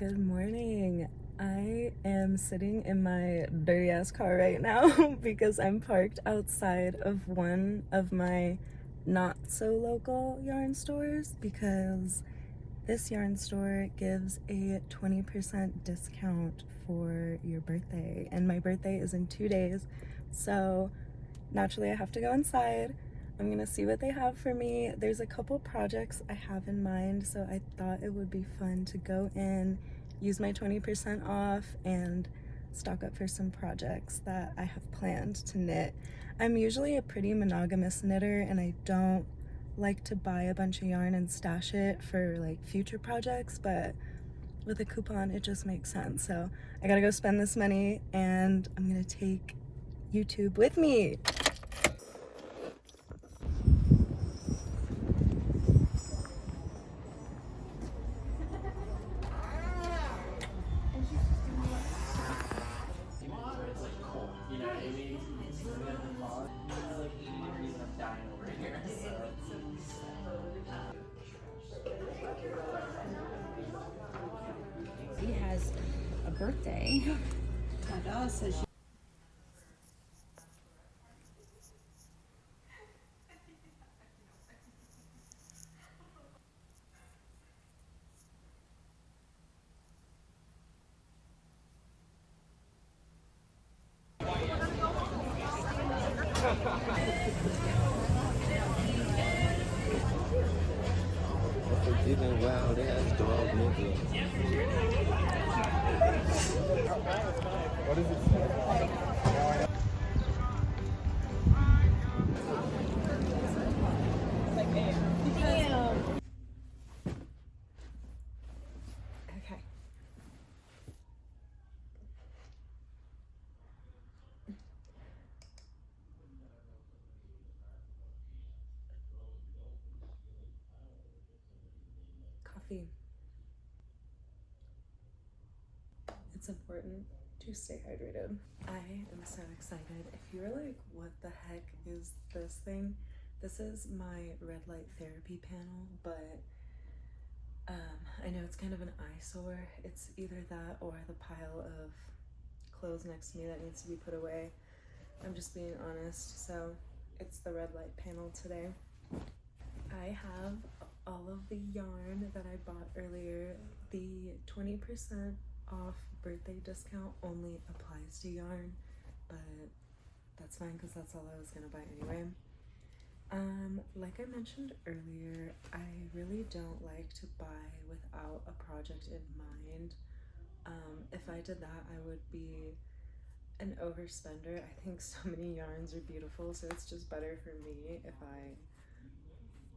Good morning. I am sitting in my dirty ass car right now because I'm parked outside of one of my not so local yarn stores because this yarn store gives a 20% discount for your birthday, and my birthday is in 2 days, so naturally I have to go inside. I'm gonna see what they have for me. There's a couple projects I have in mind, so I thought it would be fun to go in, use my 20% off, and stock up for some projects that I have planned to knit. I'm usually a pretty monogamous knitter, and I don't like to buy a bunch of yarn and stash it for like future projects, but with a coupon it just makes sense. So I gotta go spend this money, and I'm gonna take YouTube with me. He has a birthday. My dog says she Wow, they have dog nigga. What is it? Okay. Coffee. It's important to stay hydrated. I am so excited. If you're like, what the heck is this thing? This is my red light therapy panel, but I know it's kind of an eyesore. It's either that or the pile of clothes next to me that needs to be put away. I'm just being honest. So it's the red light panel today. I have all of the yarn that I bought earlier. The 20% off birthday discount only applies to yarn, but that's fine because that's all I was gonna buy anyway. Like I mentioned earlier, I really don't like to buy without a project in mind. If I did that, I would be an overspender. I think so many yarns are beautiful, so it's just better for me if I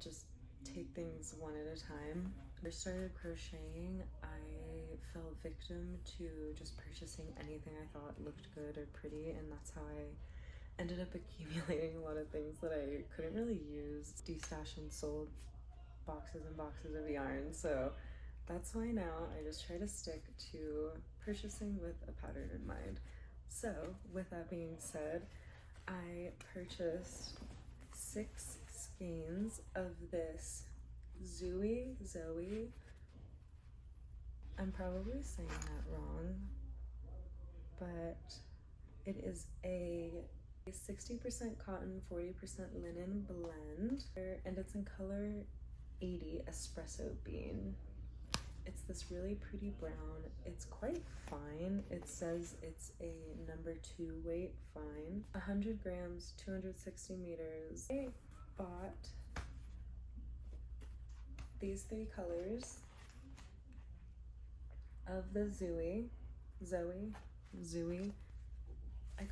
just take things one at a time. When I started crocheting, I fell victim to just purchasing anything I thought looked good or pretty, and that's how I ended up accumulating a lot of things that I couldn't really use. Destashed and sold boxes and boxes of yarn, so that's why now I just try to stick to purchasing with a pattern in mind. So with that being said, I purchased 6 skeins of this Zoe. I'm probably saying that wrong, but it is a 60% cotton, 40% linen blend, and it's in color 80 espresso bean. It's this really pretty brown. It's quite fine. It says it's a number 2 weight fine. 100 grams, 260 meters. I bought these 3 colors of the Zoe. I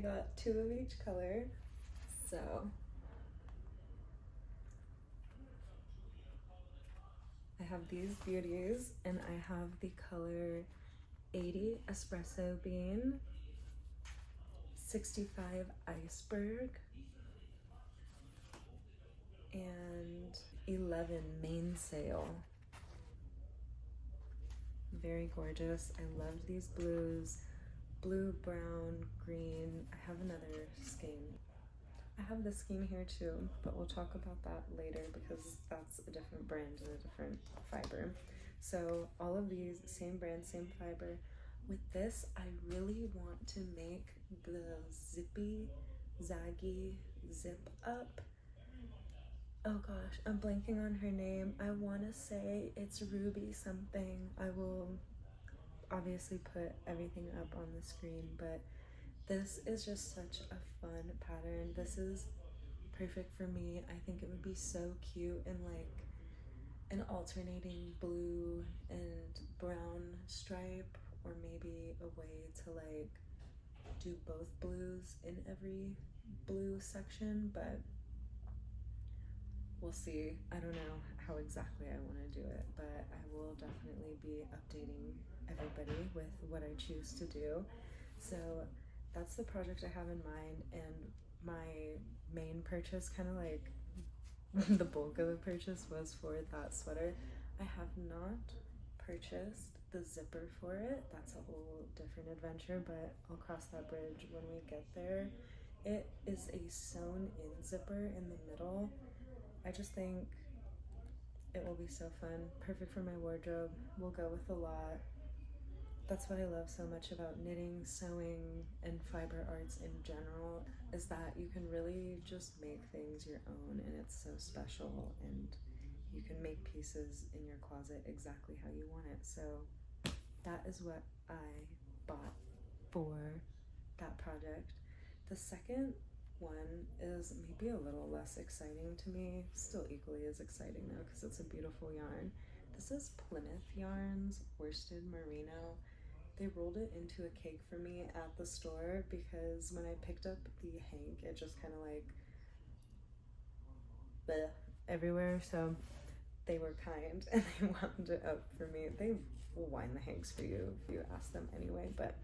got 2 of each color, so I have these beauties, and I have the color 80 espresso bean, 65 iceberg, and 11 mainsail. Very gorgeous. I love these blues. Blue, brown, green. I have another skein. I have this skein here too, but we'll talk about that later because that's a different brand and a different fiber. So all of these, same brand, same fiber. With this, I really want to make the Zippy, Zaggy, Zip Up. Oh gosh, I'm blanking on her name. I want to say it's Ruby something. I will obviously put everything up on the screen, but this is just such a fun pattern. This is perfect for me. I think it would be so cute in like an alternating blue and brown stripe, or maybe a way to like do both blues in every blue section, but we'll see. I don't know how exactly I want to do it, but I will definitely be updating everybody with what I choose to do. So that's the project I have in mind, and my main purchase, kind of like the bulk of the purchase, was for that sweater. I have not purchased the zipper for it. That's a whole different adventure, but I'll cross that bridge when we get there. It is a sewn in zipper in the middle. I just think it will be so fun. Perfect for my wardrobe. Will go with a lot. That's what I love so much about knitting, sewing, and fiber arts in general, is that you can really just make things your own, and it's so special, and you can make pieces in your closet exactly how you want it. So that is what I bought for that project. The second one is maybe a little less exciting to me, still equally as exciting though, because it's a beautiful yarn. This is Plymouth Yarns Worsted Merino. They rolled it into a cake for me at the store because when I picked up the hank, it just kind of like bleh, everywhere. So they were kind and they wound it up for me. They will wind the hanks for you if you ask them anyway, but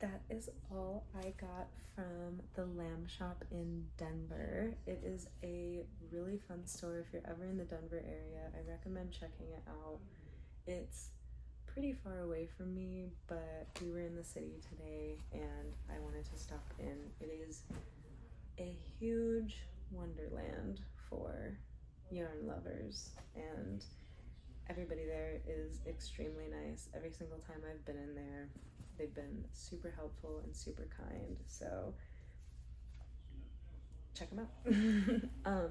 that is all I got from the Lamb Shop in Denver. It is a really fun store. If you're ever in the Denver area, I recommend checking it out. It's pretty far away from me, but we were in the city today and I wanted to stop in. It is a huge wonderland for yarn lovers, and everybody there is extremely nice. Every single time I've been in there, they've been super helpful and super kind, so check them out.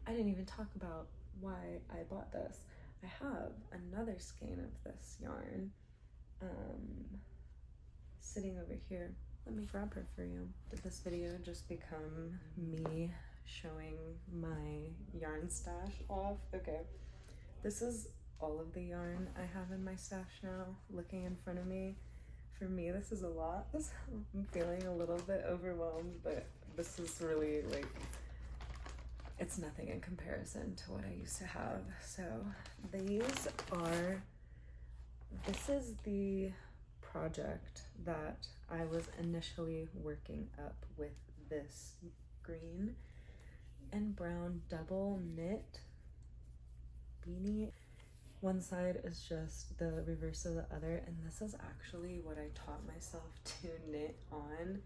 I didn't even talk about why I bought this. I have another skein of this yarn sitting over here. Let me grab her for you. Did this video just become me showing my yarn stash off? Okay, this is all of the yarn I have in my stash now, looking in front of me. For me, this is a lot. I'm feeling a little bit overwhelmed, but this is really like, it's nothing in comparison to what I used to have. So this is the project that I was initially working up with this green and brown double knit beanie. One side is just the reverse of the other, and this is actually what I taught myself to knit on.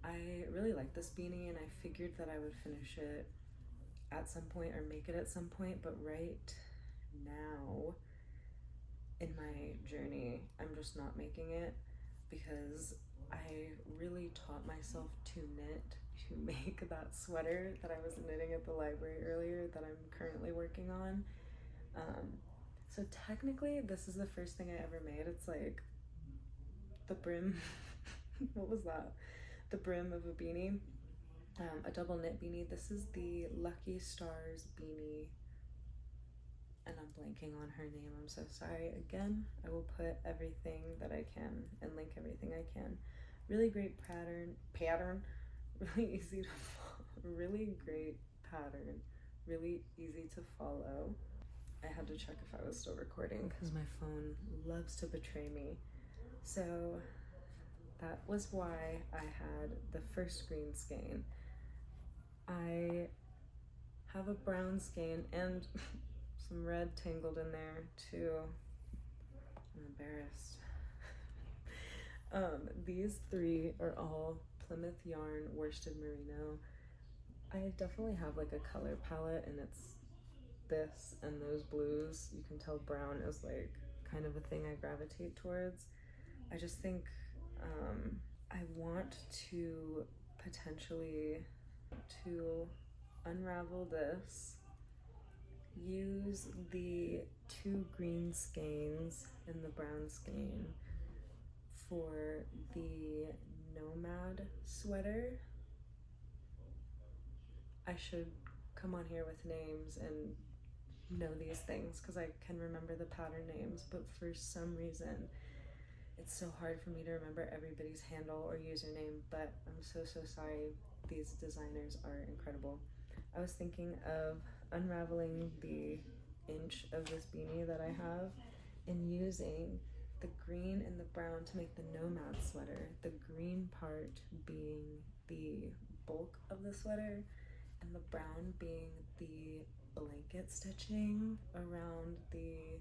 I really like this beanie, and I figured that I would finish it at some point or make it at some point, but right now in my journey, I'm just not making it because I really taught myself to knit to make that sweater that I was knitting at the library earlier that I'm currently working on. So technically this is the first thing I ever made. It's like the brim, what was that? The brim of a beanie, a double knit beanie. This is the Lucky Stars beanie, and I'm blanking on her name. I'm so sorry. Again, I will put everything that I can and link everything I can. Really great pattern, really easy to follow, really great pattern, really easy to follow. I had to check if I was still recording because my phone loves to betray me. So that was why I had the first green skein. I have a brown skein and some red tangled in there too. I'm embarrassed. These three are all Plymouth Yarn Worsted Merino. I definitely have like a color palette, and this and those blues. You can tell brown is like kind of a thing I gravitate towards. I just think I want to potentially to unravel this, use the 2 green skeins and the brown skein for the Nomad sweater. I should come on here with names and know these things because I can remember the pattern names, but for some reason it's so hard for me to remember everybody's handle or username, but I'm so sorry. These designers are incredible. I was thinking of unraveling the inch of this beanie that I have and using the green and the brown to make the Nomad sweater, the green part being the bulk of the sweater and the brown being the blanket stitching around the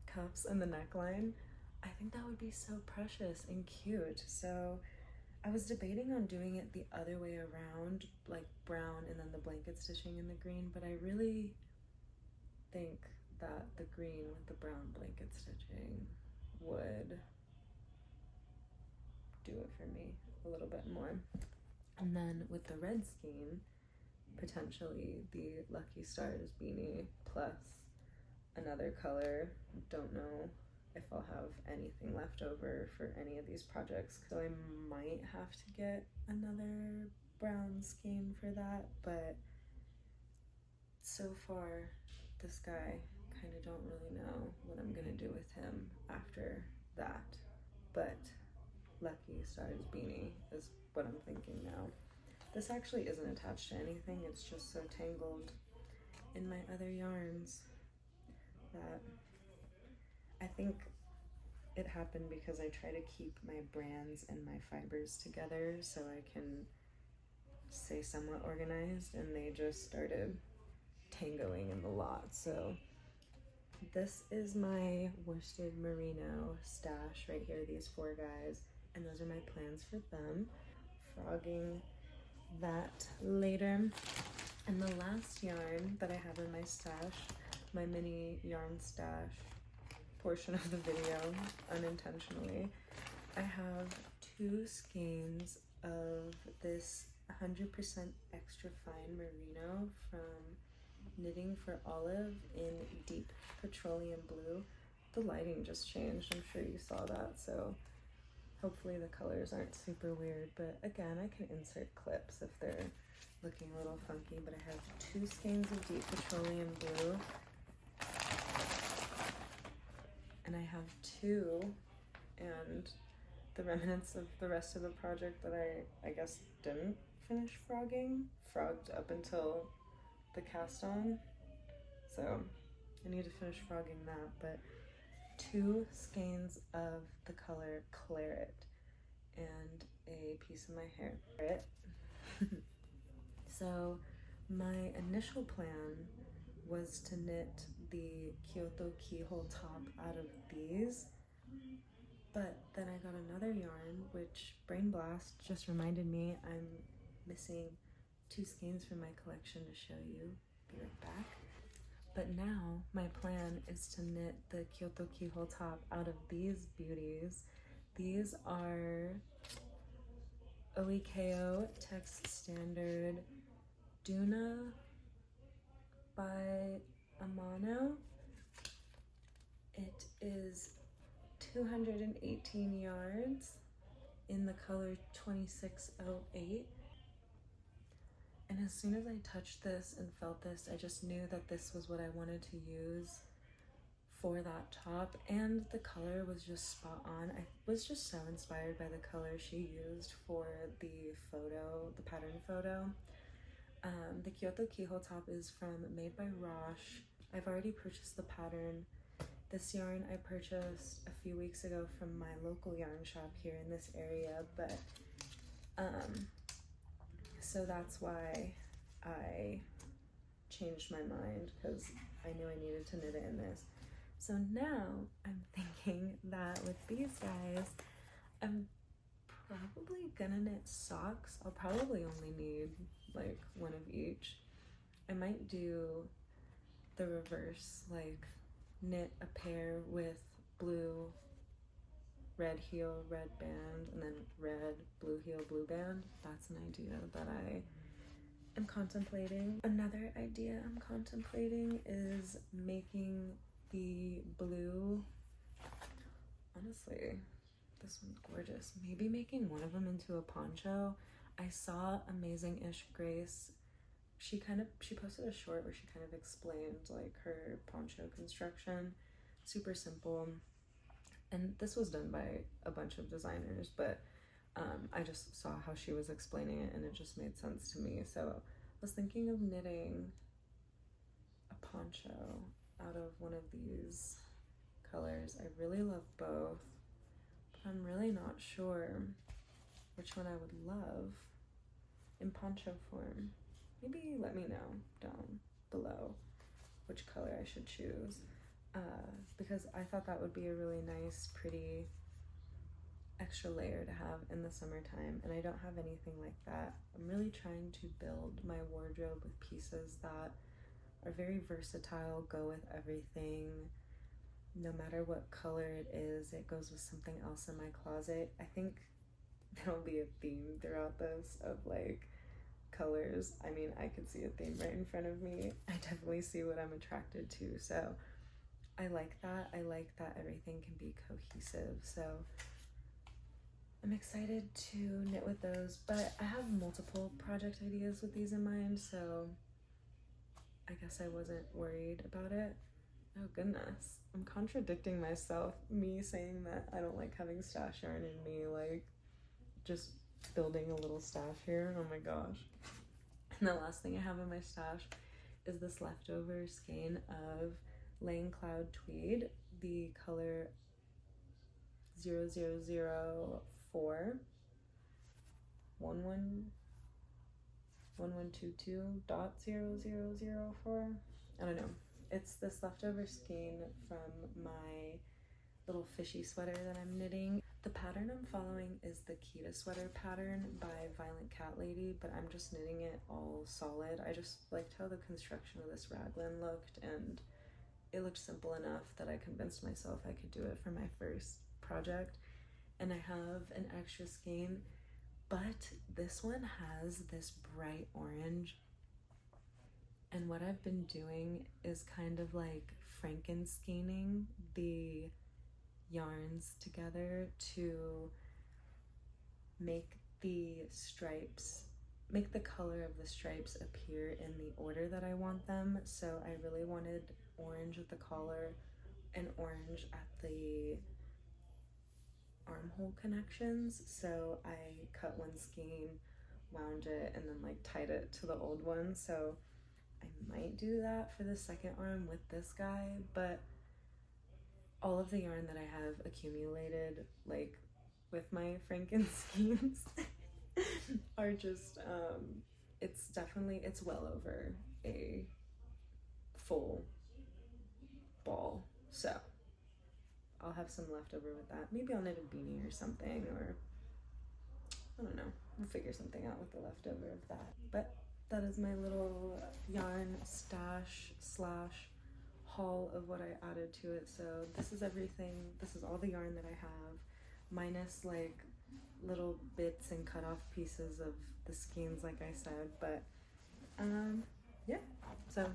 cuffs and the neckline. I think that would be so precious and cute. So I was debating on doing it the other way around, like brown and then the blanket stitching in the green, but I really think that the green with the brown blanket stitching would do it for me a little bit more. And then with the red skein, potentially the Lucky Stars beanie plus another color. Don't know if I'll have anything left over for any of these projects, so I might have to get another brown skein for that, but so far this guy kind of don't really know what I'm gonna do with him after that, but Lucky Stars beanie is what I'm thinking now. This actually isn't attached to anything, it's just so tangled in my other yarns that I think it happened because I try to keep my brands and my fibers together so I can stay somewhat organized, and they just started tangoing in the lot. So this is my worsted merino stash right here, these 4 guys, and those are my plans for them. Frogging that later. And the last yarn that I have in my stash, my mini yarn stash portion of the video, unintentionally, I have 2 skeins of this 100% extra fine merino from Knitting for Olive in deep petroleum blue. The lighting just changed, I'm sure you saw that, so hopefully the colors aren't super weird, but again, I can insert clips if they're looking a little funky. But I have 2 skeins of deep petroleum blue, and I have 2 and the remnants of the rest of the project that I guess didn't finish frogged up until the cast on, so I need to finish frogging that. But 2 skeins of the color Claret and a piece of my hair. So my initial plan was to knit the Kyoto Keyhole top out of these, but then I got another yarn, which Brain Blast just reminded me I'm missing 2 skeins from my collection to show you. Be right back. But now my plan is to knit the Kyoto Keyhole top out of these beauties. These are OEKO Text Standard Duna by Amano. It is 218 yards in the color 2608. And as soon as I touched this and felt this, I just knew that this was what I wanted to use for that top, and the color was just spot on. I was just so inspired by the color she used for the photo, the pattern photo. The Kyoto Keyhole top is from Madebyrosh. I've already purchased the pattern. This yarn I purchased a few weeks ago from my local yarn shop here in this area, but so that's why I changed my mind, because I knew I needed to knit it in this. So now I'm thinking that with these guys, I'm probably gonna knit socks. I'll probably only need like one of each. I might do the reverse, like knit a pair with blue, red heel, red band, and then red, blue heel, blue band. That's an idea that I am contemplating. Another idea I'm contemplating is making the blue, honestly, this one's gorgeous. Maybe making one of them into a poncho. I saw Amazing-ish Grace. She posted a short where she kind of explained like her poncho construction. Super simple. And this was done by a bunch of designers, but I just saw how she was explaining it and it just made sense to me. So I was thinking of knitting a poncho out of one of these colors. I really love both, but I'm really not sure which one I would love in poncho form. Maybe let me know down below which color I should choose, because I thought that would be a really nice, pretty extra layer to have in the summertime, and I don't have anything like that. I'm really trying to build my wardrobe with pieces that are very versatile, go with everything. No matter what color it is, it goes with something else in my closet. I think there'll be a theme throughout this of like colors. I mean, I could see a theme right in front of me. I definitely see what I'm attracted to, so I like that. I like that everything can be cohesive, so I'm excited to knit with those, but I have multiple project ideas with these in mind, so I guess I wasn't worried about it. Oh goodness, I'm contradicting myself, me saying that I don't like having stash yarn in me, like just building a little stash here. Oh my gosh. And the last thing I have in my stash is this leftover skein of Laying Cloud Tweed, the color 0004 1122.0004. I don't know. It's this leftover skein from my little fishy sweater that I'm knitting. The pattern I'm following is the Kita sweater pattern by Violent Cat Lady, but I'm just knitting it all solid. I just liked how the construction of this raglan looked, and it looked simple enough that I convinced myself I could do it for my first project. And I have an extra skein, but this one has this bright orange, and what I've been doing is kind of like Frankensteining the yarns together to make the stripes, make the color of the stripes appear in the order that I want them. So I really wanted orange at the collar and orange at the armhole connections. So I cut one skein, wound it, and then like tied it to the old one. So I might do that for the second arm with this guy, but all of the yarn that I have accumulated, like with my Frankensteins, are just, it's well over a full ball. So I'll have some left over with that. Maybe I'll knit a beanie or something, or I don't know. We'll figure something out with the leftover of that. But that is my little yarn stash slash haul of what I added to it. So this is everything. This is all the yarn that I have, minus like little bits and cut off pieces of the skeins, like I said. But yeah, so